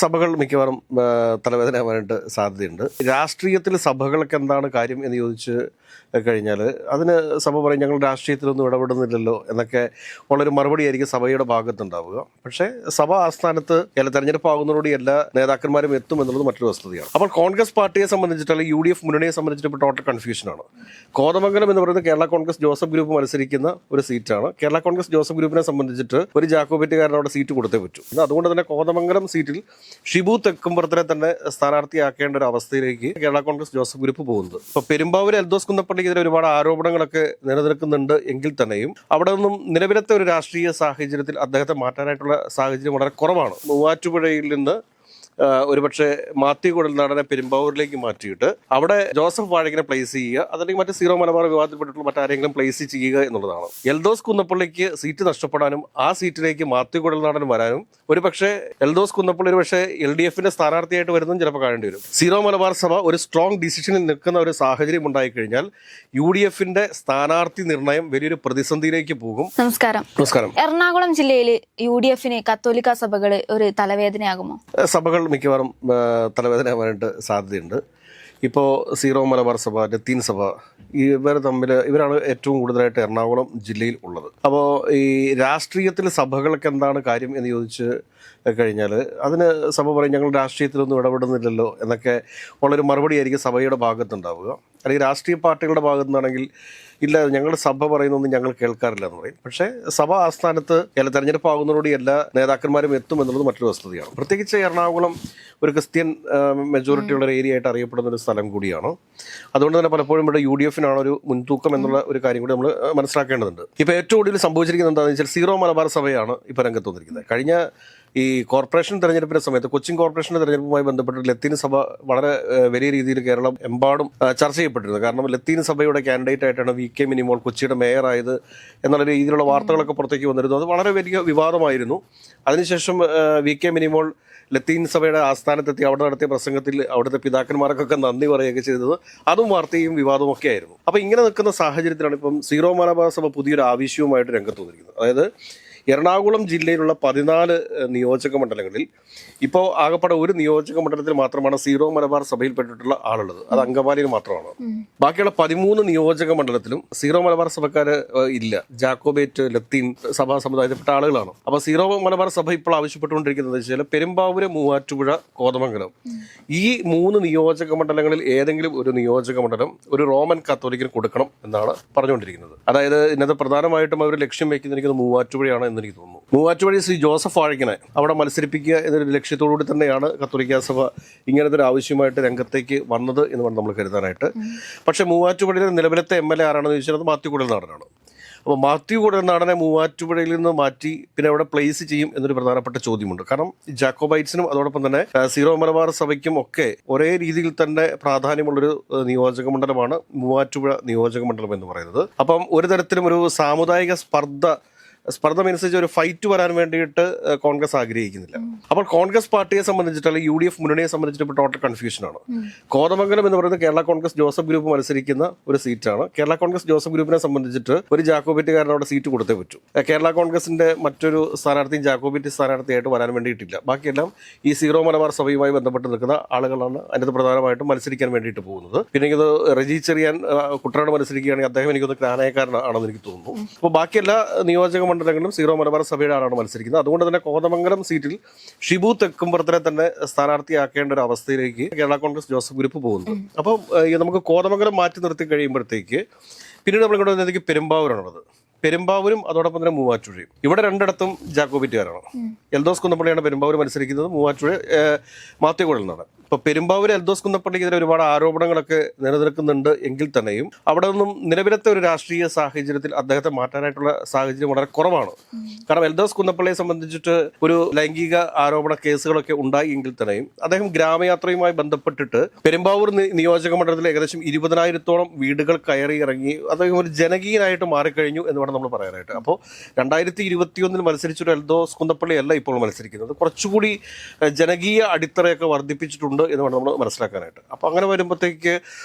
സഭകൾ മിക്കവാറും തലവേദനയാവാനായിട്ട് സാധ്യതയുണ്ട്. രാഷ്ട്രീയത്തിൽ സഭകൾക്ക് എന്താണ് കാര്യം എന്ന് ചോദിച്ച് കഴിഞ്ഞാൽ അതിന് സഭ പറയും ഞങ്ങൾ രാഷ്ട്രീയത്തിലൊന്നും ഇടപെടുന്നില്ലല്ലോ എന്നൊക്കെ ഉള്ളൊരു മറുപടിയായിരിക്കും സഭയുടെ ഭാഗത്തുണ്ടാവുക. പക്ഷേ സഭ ആസ്ഥാനത്ത് തെരഞ്ഞെടുപ്പ് ആകുന്നതോടെ എല്ലാ നേതാക്കന്മാരും എത്തും എന്നുള്ളത് മറ്റൊരു വസ്തുതയാണ്. അപ്പോൾ കോൺഗ്രസ് പാർട്ടിയെ സംബന്ധിച്ചിട്ട് അല്ലെങ്കിൽ UDF മുന്നണിയെ സംബന്ധിച്ചിട്ട് ഇപ്പോൾ ടോട്ടൽ കൺഫ്യൂഷനാണ്. കോതമംഗലം എന്ന് പറയുന്നത് കേരള കോൺഗ്രസ് ജോസഫ് ഗ്രൂപ്പ് മത്സരിക്കുന്ന ഒരു സീറ്റാണ്. കേരള കോൺഗ്രസ് ജോസഫ് ഗ്രൂപ്പിനെ സംബന്ധിച്ചിട്ട് ഒരു ജാക്കോബേറ്റുകാരൻ അവിടെ സീറ്റ് കൊടുത്തേ പറ്റൂ. അതുകൊണ്ട് തന്നെ കോതമംഗലം സീറ്റിൽ ഷിബു തെക്കുംപുറത്തിനെ തന്നെ സ്ഥാനാർത്ഥിയാക്കേണ്ട ഒരു അവസ്ഥയിലേക്ക് കേരള കോൺഗ്രസ് ജോസഫ് ഗ്രൂപ്പ് പോകുന്നത്. ഇപ്പോൾ പെരുമ്പാവൂർ എൽദോസ് കുന്നപ്പള്ളിക്കെതിരെ ഒരുപാട് ആരോപണങ്ങളൊക്കെ നിലനിൽക്കുന്നുണ്ട് എങ്കിൽ തന്നെയും അവിടെ നിന്നും നിലവിലത്തെ ഒരു രാഷ്ട്രീയ സാഹചര്യത്തിൽ അദ്ദേഹത്തെ മാറ്റാനായിട്ടുള്ള സാഹചര്യം വളരെ കുറവാണ്. മൂവാറ്റുപുഴയിൽ നിന്ന് ഒരുപക്ഷെ മാത്യു കുഴൽനാടനെ പെരുമ്പാവൂരിലേക്ക് മാറ്റിയിട്ട് അവിടെ ജോസഫ് വാഴകിനെ പ്ലേസ് ചെയ്യുക, അതല്ലെങ്കിൽ മറ്റ് സീറോ മലബാർ വിവാദപ്പെട്ടിട്ടുള്ള മറ്റാരെങ്കിലും പ്ലേസ് ചെയ്യുക എന്നുള്ളതാണ്. എൽദോസ് കുന്നപ്പള്ളിക്ക് സീറ്റ് നഷ്ടപ്പെടാനും ആ സീറ്റിലേക്ക് മാത്യു കുഴൽനാടൻ വരാനും ഒരുപക്ഷെ എൽദോസ് കുന്നപ്പള്ളി ഒരുപക്ഷെ LDFന്റെ സ്ഥാനാർത്ഥിയായിട്ട് വരുന്നതും ചിലപ്പോൾ കാണേണ്ടി വരും. സീറോ മലബാർ സഭ ഒരു സ്ട്രോങ് ഡിസിഷനിൽ നിൽക്കുന്ന ഒരു സാഹചര്യം ഉണ്ടായിക്കഴിഞ്ഞാൽ UDFന്റെ സ്ഥാനാർത്ഥി നിർണയം വലിയൊരു പ്രതിസന്ധിയിലേക്ക് പോകും. നമസ്കാരം. എറണാകുളം ജില്ലയിൽ UDFന് കത്തോലിക്ക സഭകൾ ഒരു തലവേദനയാകുമോ? സഭകൾ മിക്കവാറും തലവേദനയാവാനായിട്ട് സാധ്യതയുണ്ട്. ഇപ്പോൾ സീറോ മലബാർ സഭ, ലത്തീൻ സഭ ഇവരാണ് ഏറ്റവും കൂടുതലായിട്ട് എറണാകുളം ജില്ലയിൽ ഉള്ളത്. അപ്പോൾ ഈ രാഷ്ട്രീയത്തിൽ സഭകൾക്ക് എന്താണ് കാര്യം എന്ന് ചോദിച്ച് കഴിഞ്ഞാൽ അതിന് സഭ പറയും ഞങ്ങൾ രാഷ്ട്രീയത്തിലൊന്നും ഇടപെടുന്നില്ലല്ലോ എന്നൊക്കെ ഉള്ളൊരു മറുപടിയായിരിക്കും സഭയുടെ ഭാഗത്തുണ്ടാവുക. അല്ലെങ്കിൽ രാഷ്ട്രീയ പാർട്ടികളുടെ ഭാഗത്തു നിന്നാണെങ്കിൽ ഇല്ല ഞങ്ങളുടെ സഭ പറയുന്നൊന്നും ഞങ്ങൾ കേൾക്കാറില്ല എന്ന് പറയും. പക്ഷേ സഭ ആസ്ഥാനത്ത് തെരഞ്ഞെടുപ്പ് ആകുന്നതോടെ എല്ലാ നേതാക്കന്മാരും എത്തും എന്നുള്ളത് മറ്റൊരു വസ്തുതയാണ്. പ്രത്യേകിച്ച് എറണാകുളം ഒരു ക്രിസ്ത്യൻ മെജോറിറ്റി ഉള്ള ഒരു ഏരിയ ആയിട്ട് അറിയപ്പെടുന്ന ഒരു സ്ഥലം കൂടിയാണ്. അതുകൊണ്ട് തന്നെ പലപ്പോഴും ഇവിടെ UDFനാണ് ഒരു മുൻതൂക്കം എന്നുള്ള ഒരു കാര്യം കൂടി നമ്മൾ മനസ്സിലാക്കേണ്ടതുണ്ട്. ഇപ്പോൾ ഏറ്റവും കൂടുതൽ സംഭവിച്ചിരിക്കുന്നത് എന്താണെന്ന് വെച്ചാൽ സീറോ മലബാർ സഭയാണ് ഇപ്പോൾ രംഗത്ത് വന്നിരിക്കുന്നത്. കഴിഞ്ഞ ഈ കോർപ്പറേഷൻ തെരഞ്ഞെടുപ്പിന്റെ സമയത്ത് കൊച്ചിൻ കോർപ്പറേഷൻ്റെ തെരഞ്ഞെടുപ്പുമായി ബന്ധപ്പെട്ട് ലത്തീൻ സഭ വളരെ വലിയ രീതിയിൽ കേരളം എമ്പാടും ചർച്ച ചെയ്യപ്പെട്ടിരുന്നു. കാരണം ലത്തീൻ സഭയുടെ കാൻഡിഡേറ്റ് ആയിട്ടാണ് VK മിനിമോൾ കൊച്ചിയുടെ മേയറായത് എന്നുള്ള രീതിയിലുള്ള വാർത്തകളൊക്കെ പുറത്തേക്ക് വന്നിരുന്നു. അത് വളരെ വലിയ വിവാദമായിരുന്നു. അതിനുശേഷം VK മിനിമോൾ ലത്തീൻ സഭയുടെ ആസ്ഥാനത്തെത്തി അവിടെ നടത്തിയ പ്രസംഗത്തിൽ അവിടുത്തെ പിതാക്കന്മാർക്കൊക്കെ നന്ദി പറയുകയൊക്കെ ചെയ്തത് അതും വാർത്തയും വിവാദവും ഒക്കെ ആയിരുന്നു. അപ്പോൾ ഇങ്ങനെ നിൽക്കുന്ന സാഹചര്യത്തിലാണ് ഇപ്പം സീറോ മലബാർ സഭ പുതിയൊരു ആവശ്യവുമായിട്ട് രംഗത്ത് വന്നിരിക്കുന്നത്. അതായത് എറണാകുളം ജില്ലയിലുള്ള 14 നിയോജക മണ്ഡലങ്ങളിൽ ഇപ്പോൾ ആകെപ്പാടെ ഒരു നിയോജക മണ്ഡലത്തിൽ മാത്രമാണ് സീറോ മലബാർ സഭയിൽപ്പെട്ടിട്ടുള്ള ആളുള്ളത്. അത് അങ്കമാലിയിൽ മാത്രമാണ്. ബാക്കിയുള്ള 13 നിയോജക മണ്ഡലത്തിലും സീറോ മലബാർ സഭക്കാർ ഇല്ല. ജാക്കോബേറ്റ്, ലത്തീൻ സഭാ സമുദായത്തിൽപ്പെട്ട ആളുകളാണ്. അപ്പോൾ സീറോ മലബാർ സഭ ഇപ്പോൾ ആവശ്യപ്പെട്ടുകൊണ്ടിരിക്കുന്നത് വെച്ചാൽ പെരുമ്പാവൂര്, മൂവാറ്റുപുഴ, കോതമംഗലം ഈ 3 നിയോജക മണ്ഡലങ്ങളിൽ ഏതെങ്കിലും ഒരു നിയോജക മണ്ഡലം ഒരു റോമൻ കത്തോലിക്കിന് കൊടുക്കണം എന്നാണ് പറഞ്ഞുകൊണ്ടിരിക്കുന്നത്. അതായത് ഇന്നത്തെ പ്രധാനമായിട്ടും അവർ ലക്ഷ്യം വെക്കുന്നിരിക്കുന്നത് മൂവാറ്റുപുഴയാണ് എനിക്ക് തോന്നുന്നു. മൂവാറ്റുപുഴ ശ്രീ ജോസഫ് വാഴകിനെ അവിടെ മത്സരിപ്പിക്കുക എന്നൊരു ലക്ഷ്യത്തോടുകൂടി തന്നെയാണ് കത്തോലിക്ക സഭ ഇങ്ങനത്തെ ഒരു ആവശ്യമായിട്ട് രംഗത്തേക്ക് വന്നത് എന്ന് വേണം നമ്മൾ കരുതാനായിട്ട്. പക്ഷേ മൂവാറ്റുപുഴയിലെ നിലവിലത്തെ MLA ആരാണെന്ന് ചോദിച്ചാൽ അത് മാത്യു കുഴൽനാടനാണ്. അപ്പോൾ മാത്യു കുഴൽനാടനെ മൂവാറ്റുപുഴയിൽ നിന്ന് മാറ്റി പിന്നെ അവിടെ പ്ലേസ് ചെയ്യും എന്നൊരു പ്രധാനപ്പെട്ട ചോദ്യമുണ്ട്. കാരണം ജാക്കോബൈറ്റ്സിനും അതോടൊപ്പം തന്നെ സീറോ മലബാർ സഭയ്ക്കും ഒക്കെ ഒരേ രീതിയിൽ തന്നെ പ്രാധാന്യമുള്ളൊരു നിയോജക മണ്ഡലമാണ് മൂവാറ്റുപുഴ നിയോജക മണ്ഡലം എന്ന് പറയുന്നത്. അപ്പം ഒരു തരത്തിലും ഒരു സാമുദായിക സ്പർദ്ധമനുസരിച്ച് ഒരു ഫൈറ്റ് വരാൻ വേണ്ടിയിട്ട് കോൺഗ്രസ് ആഗ്രഹിക്കുന്നില്ല. അപ്പോൾ കോൺഗ്രസ് പാർട്ടിയെ സംബന്ധിച്ചിട്ട് അല്ലെങ്കിൽ UDF മുന്നണിയെ സംബന്ധിച്ചിട്ട് ഇപ്പോൾ ടോട്ടൽ കൺഫ്യൂഷനാണ്. കോതമംഗലം എന്ന് പറയുന്നത് കേരള കോൺഗ്രസ് ജോസഫ് ഗ്രൂപ്പ് മത്സരിക്കുന്ന ഒരു സീറ്റാണ്. കേരള കോൺഗ്രസ് ജോസഫ് ഗ്രൂപ്പിനെ സംബന്ധിച്ചിട്ട് ഒരു ജാക്കോബേറ്റുകാരൻ അവിടെ സീറ്റ് കൊടുത്തേ പറ്റൂ. കേരള കോൺഗ്രസിന്റെ മറ്റൊരു സ്ഥാനാർത്ഥിയും ജാക്കോബേറ്റ് സ്ഥാനാർത്ഥിയായിട്ട് വരാൻ വേണ്ടിയിട്ടില്ല. ബാക്കിയെല്ലാം ഈ സീറോ മലബാർ സഭയുമായി ബന്ധപ്പെട്ട് നിൽക്കുന്ന ആളുകളാണ് അതിനകത്ത് പ്രധാനമായിട്ടും മത്സരിക്കാൻ വേണ്ടിയിട്ട് പോകുന്നത്. പിന്നെ ഇത് റെജി ചെറിയാൻ കുട്ടനാട് മത്സരിക്കുകയാണെങ്കിൽ അദ്ദേഹം എനിക്കൊന്ന് ജ്ഞാനയക്കാരനാണെന്ന് എനിക്ക് തോന്നുന്നു. അപ്പോൾ ബാക്കി എല്ലാ നിയോജക മണ്ഡലങ്ങളിലും സീറോ മലബാർ സഭയുടെ ആളാണ് മത്സരിക്കുന്നത്. അതുകൊണ്ട് തന്നെ കോതമംഗലം സീറ്റിൽ ഷിബു തെക്കുംപുറത്തിനെ തന്നെ സ്ഥാനാർത്ഥിയാക്കേണ്ട ഒരു അവസ്ഥയിലേക്ക് കേരള കോൺഗ്രസ് ജോസഫ് ഗ്രൂപ്പ് പോകുന്നത്. അപ്പം നമുക്ക് കോതമംഗലം മാറ്റി നിർത്തി കഴിയുമ്പോഴത്തേക്ക് പിന്നീട് നമ്മളിങ്ങോട്ട് വന്നതിലേക്ക് പെരുമ്പാവൂരാണുള്ളത്. പെരുമ്പാവൂരും അതോടൊപ്പം തന്നെ മൂവാറ്റുപുഴയും ഇവിടെ രണ്ടിടത്തും ജാക്കോബേറ്റുകാരാണ്. എൽദോസ് കുന്നപ്പള്ളിയാണ് പെരുമ്പാവൂർ മത്സരിക്കുന്നത്, മൂവാറ്റുപുഴ മാത്യു കുഴൽനാടൻ. ഇപ്പോൾ പെരുമ്പാവൂർ എൽദോസ് കുന്നപ്പള്ളിക്കെതിരെ ഒരുപാട് ആരോപണങ്ങളൊക്കെ നിലനിൽക്കുന്നുണ്ട് എങ്കിൽ തന്നെയും അവിടെ നിന്നും നിലവിലത്തെ ഒരു രാഷ്ട്രീയ സാഹചര്യത്തിൽ അദ്ദേഹത്തെ മാറ്റാനായിട്ടുള്ള സാഹചര്യം വളരെ കുറവാണ്. കാരണം എൽദോസ് കുന്നപ്പള്ളിയെ സംബന്ധിച്ചിട്ട് ഒരു ലൈംഗിക ആരോപണ കേസുകളൊക്കെ ഉണ്ടായി എങ്കിൽ തന്നെയും അദ്ദേഹം ഗ്രാമയാത്രയുമായി ബന്ധപ്പെട്ടിട്ട് പെരുമ്പാവൂർ നിയോജക മണ്ഡലത്തിൽ ഏകദേശം 20,000-ഓളം വീടുകൾ കയറി ഇറങ്ങി അദ്ദേഹം ഒരു ജനകീയനായിട്ട് മാറിക്കഴിഞ്ഞു എന്ന് വേണം നമ്മൾ പറയാനായിട്ട്. അപ്പോൾ 2021 മത്സരിച്ചൊരു എൽദോസ് കുന്നപ്പള്ളി അല്ല ഇപ്പോൾ മത്സരിക്കുന്നത്. കുറച്ചുകൂടി ജനകീയ അടിത്തറയൊക്കെ വർദ്ധിപ്പിച്ചിട്ടുണ്ട് ഉണ്ട് എന്ന് വേണം നമ്മൾ മനസ്സിലാക്കാനായിട്ട്. അപ്പോൾ അങ്ങനെ വരുമ്പോഴത്തേക്ക്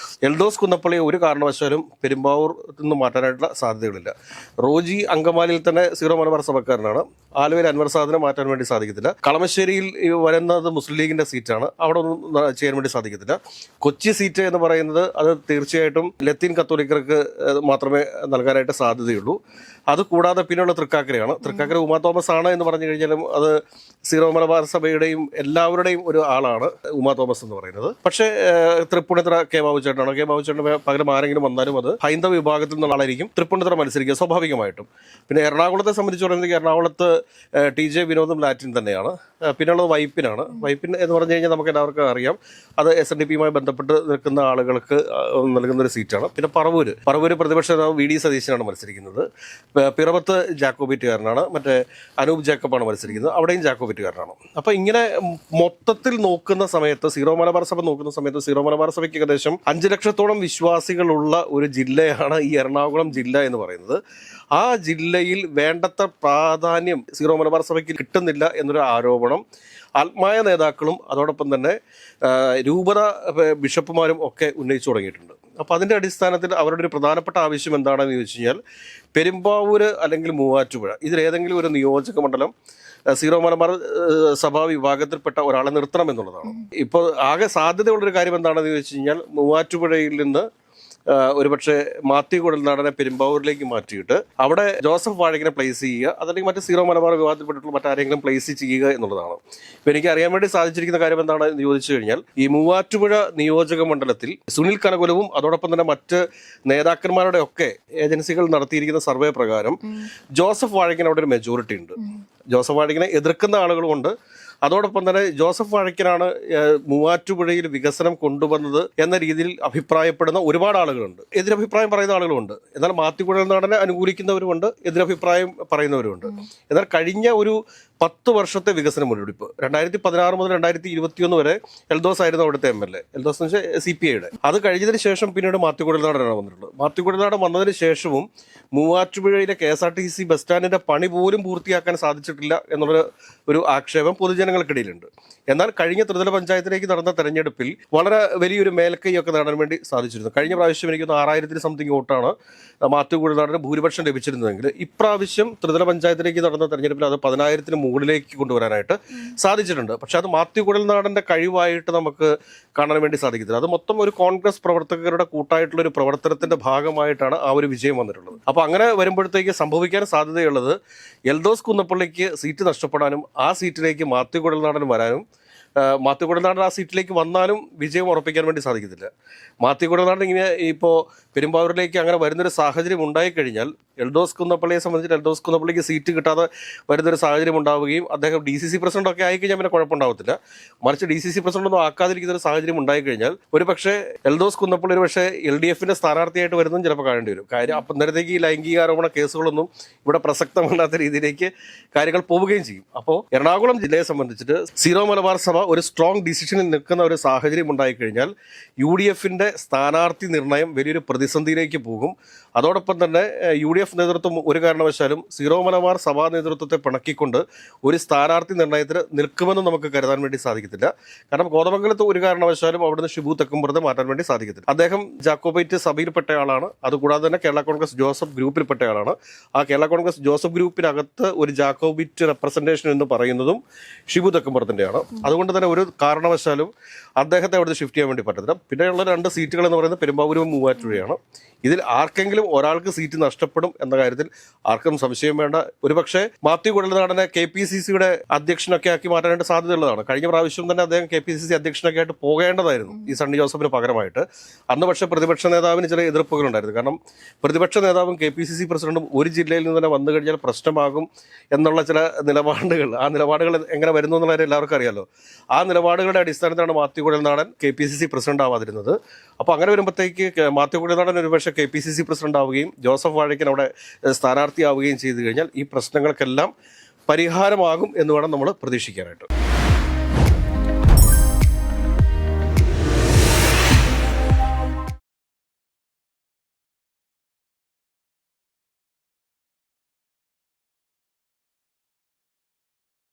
എൽദോസ് കുന്നപ്പള്ളിയെ ഒരു കാരണവശാലും പെരുമ്പാവൂർ നിന്ന് മാറ്റാനായിട്ടുള്ള സാധ്യതകളില്ല. റോജി അങ്കമാലിയിൽ തന്നെ സീറോ മലബാർ സഭക്കാരനാണ്. ആലുവയിൽ അൻവർ സാദിനെ മാറ്റാൻ വേണ്ടി സാധിക്കത്തില്ല. കളമശ്ശേരിയിൽ വരുന്നത് മുസ്ലിം ലീഗിന്റെ സീറ്റാണ്, അവിടെ ഒന്നും ചെയ്യാൻ വേണ്ടി സാധിക്കത്തില്ല. കൊച്ചി സീറ്റ് എന്ന് പറയുന്നത് അത് തീർച്ചയായിട്ടും ലത്തീൻ കത്തോലിക്കർക്ക് മാത്രമേ നൽകാനായിട്ട് സാധ്യതയുള്ളൂ. അതുകൂടാതെ പിന്നെയുള്ള തൃക്കാക്കരയാണ്. തൃക്കാക്കര ഉമാ തോമസ് ആണ് എന്ന് പറഞ്ഞു കഴിഞ്ഞാലും അത് സീറോ മലബാർ സഭയുടെയും എല്ലാവരുടെയും ഒരു ആളാണ് ഉമാ തോമസ് എന്ന് പറയുന്നത്. പക്ഷേ തൃപ്പൂണിത്തുറ കെ ബാബുച്ചേട്ടനാണ്. കെ ബാബുച്ചേട്ടന് പകരം ആരെങ്കിലും വന്നാലും അത് ഹൈന്ദവ വിഭാഗത്തിൽ നിന്നുള്ള ആളായിരിക്കും തൃപ്പൂണിത്തുറ മത്സരിക്കുക സ്വാഭാവികമായിട്ടും. പിന്നെ എറണാകുളത്തെ സംബന്ധിച്ച് പറയുന്നത് എറണാകുളത്ത് TJ വിനോദും ലാറ്റിൻ തന്നെയാണ്. പിന്നുള്ളത് വൈപ്പിനാണ്. വൈപ്പിൻ എന്ന് പറഞ്ഞു കഴിഞ്ഞാൽ നമുക്ക് എല്ലാവർക്കും അറിയാം, അത് SNDPയുമായി ബന്ധപ്പെട്ട് നിൽക്കുന്ന ആളുകൾക്ക് നൽകുന്ന ഒരു സീറ്റാണ്. പിന്നെ പറവൂര് പ്രതിപക്ഷ നേതാവ് VD സതീശനാണ് മത്സരിക്കുന്നത്. പിറവത്ത് ജാക്കോബിറ്റുകാരനാണ്, മറ്റേ അനൂപ് ജേക്കബാണ് മത്സരിക്കുന്നത്, അവിടെയും ജാക്കോബിറ്റുകാരനാണ്. അപ്പോൾ ഇങ്ങനെ മൊത്തത്തിൽ നോക്കുന്ന സമയത്ത് സീറോ മലബാർ സഭ നോക്കുന്ന സമയത്ത് സീറോ മലബാർ സഭയ്ക്ക് ഏകദേശം 5 ലക്ഷത്തോളം വിശ്വാസികളുള്ള ഒരു ജില്ലയാണ് ഈ എറണാകുളം ജില്ല എന്ന് പറയുന്നത്. ആ ജില്ലയിൽ വേണ്ടത്ര പ്രാധാന്യം സീറോ മലബാർ സഭയ്ക്ക് കിട്ടുന്നില്ല എന്നൊരു ആരോപണം ആത്മായ നേതാക്കളും അതോടൊപ്പം തന്നെ രൂപത ബിഷപ്പുമാരും ഒക്കെ ഉന്നയിച്ചു തുടങ്ങിയിട്ടുണ്ട്. അപ്പോൾ അതിൻ്റെ അടിസ്ഥാനത്തിൽ അവരുടെ ഒരു പ്രധാനപ്പെട്ട ആവശ്യം എന്താണെന്ന് ചോദിച്ചു കഴിഞ്ഞാൽ പെരുമ്പാവൂർ അല്ലെങ്കിൽ മൂവാറ്റുപുഴ ഇതിലേതെങ്കിലും ഒരു നിയോജക മണ്ഡലം സീറോ മലബാർ സഭാ വിഭാഗത്തിൽപ്പെട്ട ഒരാളെ നിർത്തണം എന്നുള്ളതാണ്. ഇപ്പോൾ ആകെ സാധ്യതയുള്ളൊരു കാര്യം എന്താണെന്ന് ചോദിച്ചു കഴിഞ്ഞാൽ മൂവാറ്റുപുഴയിൽ നിന്ന് ഒരുപക്ഷെ മാത്യു കുഴൽനാടനെ പെരുമ്പാവൂരിലേക്ക് മാറ്റിയിട്ട് അവിടെ ജോസഫ് വാഴക്കിനെ പ്ലേസ് ചെയ്യുക, അതല്ലെങ്കിൽ മറ്റ് സീറോ മലബാർ വിഭാഗത്തിൽപ്പെട്ടിട്ടുള്ള മറ്റാരെങ്കിലും പ്ലേസ് ചെയ്യുക എന്നുള്ളതാണ്. ഇപ്പോൾ എനിക്ക് അറിയാൻ വേണ്ടി സാധിച്ചിരിക്കുന്ന കാര്യം എന്താണെന്ന് ചോദിച്ചു കഴിഞ്ഞാൽ ഈ മൂവാറ്റുപുഴ നിയോജക മണ്ഡലത്തിൽ സുനിൽ കനകുലവും അതോടൊപ്പം തന്നെ മറ്റ് നേതാക്കന്മാരുടെ ഒക്കെ ഏജൻസികൾ നടത്തിയിരിക്കുന്ന സർവേ പ്രകാരം ജോസഫ് വാഴക്കിന് അവിടെ ഒരു മെജോറിറ്റി ഉണ്ട്. ജോസഫ് വാഴക്കിനെ എതിർക്കുന്ന ആളുകളുമുണ്ട്. അതോടൊപ്പം തന്നെ ജോസഫ് വാഴക്കനാണ് മൂവാറ്റുപുഴയിൽ വികസനം കൊണ്ടുവന്നത് എന്ന രീതിയിൽ അഭിപ്രായപ്പെടുന്ന ഒരുപാട് ആളുകളുണ്ട്. എതിരഭിപ്രായം പറയുന്ന ആളുകളുണ്ട്. എന്നാൽ മാത്യു കുഴൽനാടനെ അനുകൂലിക്കുന്നവരുമുണ്ട്, എതിരഭിപ്രായം പറയുന്നവരുമുണ്ട്. എന്നാൽ കഴിഞ്ഞ ഒരു 10 വർഷത്തെ വികസന മുന്നൊടുപ്പ് 2016 മുതൽ 2021 വരെ എൽദോസ് ആയിരുന്നു അവിടുത്തെ MLA. എൽദോസ് എന്ന് വെച്ചാൽ CPIയുടെ. അത് കഴിഞ്ഞതിന് ശേഷം പിന്നീട് മാത്യു കുഴൽനാടനാണ് വന്നിട്ടുള്ളത്. മാത്യു കുഴൽനാടൻ വന്നതിന് ശേഷവും മൂവാറ്റുപുഴയിലെ KSRTC ബസ് സ്റ്റാൻഡിന്റെ പണി പോലും പൂർത്തിയാക്കാൻ സാധിച്ചിട്ടില്ല എന്നുള്ള ഒരു ആക്ഷേപം പൊതുജനങ്ങൾക്കിടയിലുണ്ട്. എന്നാൽ കഴിഞ്ഞ ത്രിതല പഞ്ചായത്തിലേക്ക് നടന്ന തെരഞ്ഞെടുപ്പിൽ വളരെ വലിയൊരു മേൽക്കൈയൊക്കെ നേടാൻ വേണ്ടി സാധിച്ചിരുന്നു. കഴിഞ്ഞ പ്രാവശ്യം എനിക്ക് 6000 സംതിങ് വോട്ടാണ് മാത്യു കുഴൽനാടന് ഭൂരിപക്ഷം ലഭിച്ചിരുന്നതെങ്കിൽ ഇപ്രാവശ്യം ത്രിതല പഞ്ചായത്തിലേക്ക് നടന്ന തെരഞ്ഞെടുപ്പിൽ അത് 10,000 മുകളിലേക്ക് കൊണ്ടുവരാനായിട്ട് സാധിച്ചിട്ടുണ്ട്. പക്ഷെ അത് മാത്യു കുഴൽനാടന്റെ കഴിവായിട്ട് നമുക്ക് കാണാൻ വേണ്ടി സാധിക്കത്തില്ല. അത് മൊത്തം ഒരു കോൺഗ്രസ് പ്രവർത്തകരുടെ കൂട്ടായിട്ടുള്ള ഒരു പ്രവർത്തനത്തിന്റെ ഭാഗമായിട്ടാണ് ആ ഒരു വിജയം വന്നിട്ടുള്ളത്. അപ്പോൾ അങ്ങനെ വരുമ്പോഴത്തേക്ക് സംഭവിക്കാൻ സാധ്യതയുള്ളത് എൽദോസ് കുന്നപ്പള്ളിക്ക് സീറ്റ് നഷ്ടപ്പെടാനും ആ സീറ്റിലേക്ക് മാത്യു കുഴൽനാടൻ വരാനും മാത്യു കുഴൽനാടൻ ആ സീറ്റിലേക്ക് വന്നാലും വിജയം ഉറപ്പിക്കാൻ വേണ്ടി സാധിക്കത്തില്ല. മാത്യു കുഴൽനാടൻ ഇങ്ങനെ ഇപ്പോൾ പെരുമ്പാവൂരിലേക്ക് അങ്ങനെ വരുന്നൊരു സാഹചര്യം ഉണ്ടായിക്കഴിഞ്ഞാൽ എൽദോസ് കുന്നപ്പള്ളിയെ സംബന്ധിച്ച് എൽദോസ് കുന്നപ്പള്ളിക്ക് സീറ്റ് കിട്ടാതെ വരുന്നൊരു സാഹചര്യം ഉണ്ടാവുകയും അദ്ദേഹം DCC പ്രസിഡന്റൊക്കെ ആയിക്കഴിഞ്ഞാൽ പിന്നെ കുഴപ്പമുണ്ടാവത്തില്ല. മറിച്ച് DCC പ്രസിഡന്റൊന്നും ആക്കാതിരിക്കുന്ന ഒരു സാഹചര്യം ഉണ്ടായിക്കഴിഞ്ഞാൽ ഒരു പക്ഷേ എൽദോസ് കുന്നപ്പള്ളി ഒരു പക്ഷേ LDFന്റെ സ്ഥാനാർത്ഥിയായിട്ട് വരുന്നതും ചിലപ്പോൾ കാണേണ്ടി വരും. കാര്യം അപ്പം നേരത്തേക്ക് ഈ ലൈംഗികാരോപണ കേസുകളൊന്നും ഇവിടെ പ്രസക്തമല്ലാത്ത രീതിയിലേക്ക് കാര്യങ്ങൾ പോവുകയും ചെയ്യും. അപ്പോൾ എറണാകുളം ജില്ലയെ സംബന്ധിച്ചിട്ട് സീറോ മലബാർ സഭ ഒരു സ്ട്രോങ് ഡിസിഷനിൽ നിൽക്കുന്ന ഒരു സാഹചര്യം ഉണ്ടായിക്കഴിഞ്ഞാൽ UDFന്റെ സ്ഥാനാർത്ഥി നിർണയം വലിയൊരു പ്രതിസന്ധിയിലേക്ക് പോകും. അതോടൊപ്പം തന്നെ UDF നേതൃത്വം ഒരു കാരണവശാലും സീറോ മലബാർ സഭാ നേതൃത്വത്തെ പിണക്കിക്കൊണ്ട് ഒരു സ്ഥാനാർത്ഥി നിർണയത്തിന് നിൽക്കുമെന്ന് നമുക്ക് കരുതാൻ വേണ്ടി സാധിക്കത്തില്ല. കാരണം കോതമംഗലത്ത് ഒരു കാരണവശാലും അവിടുന്ന് ഷിബു തെക്കുംപുറത്തെ മാറ്റാൻ വേണ്ടി സാധിക്കത്തില്ല. അദ്ദേഹം ജാക്കോബൈറ്റ് സഭയിൽപ്പെട്ട ആളാണ്. അതുകൂടാതെ തന്നെ കേരള കോൺഗ്രസ് ജോസഫ് ഗ്രൂപ്പിൽപ്പെട്ട ആളാണ്. ആ കേരള കോൺഗ്രസ് ജോസഫ് ഗ്രൂപ്പിനകത്ത് ഒരു ജാക്കോബൈറ്റ് റെപ്രസെന്റേഷൻ എന്ന് പറയുന്നതും ഷിബു തെക്കുംപുറത്തിൻ്റെയാണ്. അതുകൊണ്ട് തന്നെ ഒരു കാരണവശാലും അദ്ദേഹത്തെ അവിടുന്ന് ഷിഫ്റ്റ് ചെയ്യാൻ വേണ്ടി പറ്റത്തില്ല. പിന്നെയുള്ള 2 സീറ്റുകൾ എന്ന് പറയുന്നത് പെരുമ്പാവൂരും മൂവാറ്റുപുഴയാണ്. ഇതിൽ ആർക്കെങ്കിലും ഒരാൾക്ക് സീറ്റ് നഷ്ടപ്പെടും എന്ന കാര്യത്തിൽ ആർക്കും സംശയം വേണ്ട. ഒരുപക്ഷെ മാത്യു കുഴൽനാടനെ KPCCയുടെ അധ്യക്ഷനൊക്കെ ആക്കി മാറ്റാനായിട്ട് സാധ്യതയുള്ളതാണ്. കഴിഞ്ഞ പ്രാവശ്യം തന്നെ അദ്ദേഹം KPCC അധ്യക്ഷനൊക്കെ ആയിട്ട് പോകേണ്ടതായിരുന്നു ഈ സണ്ണി ജോസഫിന് പകരമായിട്ട്. അന്ന് പക്ഷേ പ്രതിപക്ഷ നേതാവിന് ചില എതിർപ്പുകളുണ്ടായിരുന്നു. കാരണം പ്രതിപക്ഷ നേതാവും KPCC പ്രസിഡന്റും ഒരു ജില്ലയിൽ നിന്ന് തന്നെ വന്നു കഴിഞ്ഞാൽ പ്രശ്നമാകും എന്നുള്ള ചില നിലപാടുകൾ, ആ നിലപാടുകൾ എങ്ങനെ വരുന്നു എന്നുള്ള കാര്യം എല്ലാവർക്കും അറിയാലോ. ആ നിലപാടുകളുടെ അടിസ്ഥാനത്തിലാണ് മാത്യു കുഴൽനാടൻ KPCC പ്രസിഡന്റ് ആവാതിരുന്നത്. അപ്പോൾ അങ്ങനെ വരുമ്പോഴത്തേക്ക് മാത്യു കുഴൽനാടൻ ഒരുപക്ഷെ KPCC പ്രസിഡന്റ് ആവുകയും ജോസഫ് വാഴക്കൻ അവിടെ സ്ഥാനാർത്ഥിയാവുകയും ചെയ്തു കഴിഞ്ഞാൽ ഈ പ്രശ്നങ്ങൾക്കെല്ലാം പരിഹാരമാകും എന്ന് വേണം നമ്മൾ പ്രതീക്ഷിക്കാനായിട്ട്.